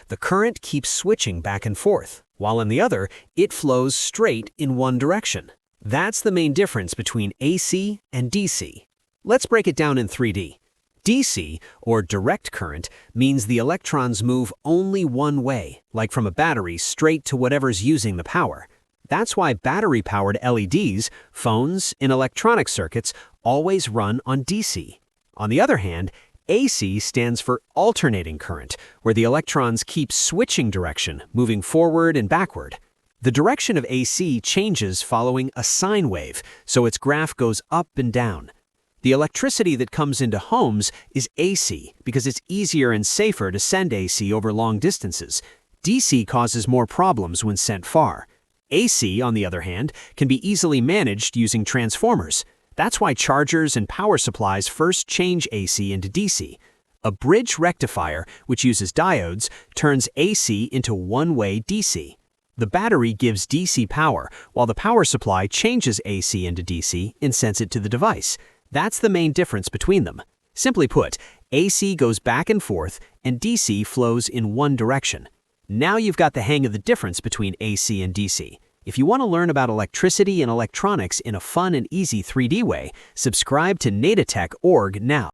the current keeps switching back and forth, while in the other, it flows straight in one direction. That's the main difference between AC and DC. Let's break it down in 3D. DC, or direct current, means the electrons move only one way, like from a battery straight to whatever's using the power. That's why battery-powered LEDs, phones, and electronic circuits always run on DC. On the other hand, AC stands for alternating current, where the electrons keep switching direction, moving forward and backward. The direction of AC changes following a sine wave, so its graph goes up and down. The electricity that comes into homes is AC because it's easier and safer to send AC over long distances. DC causes more problems when sent far. AC, on the other hand, can be easily managed using transformers. That's why chargers and power supplies first change AC into DC. A bridge rectifier, which uses diodes, turns AC into one-way DC. The battery gives DC power, while the power supply changes AC into DC and sends it to the device. That's the main difference between them. Simply put, AC goes back and forth, and DC flows in one direction. Now you've got the hang of the difference between AC and DC. If you want to learn about electricity and electronics in a fun and easy 3D way, subscribe to nadatech.org now.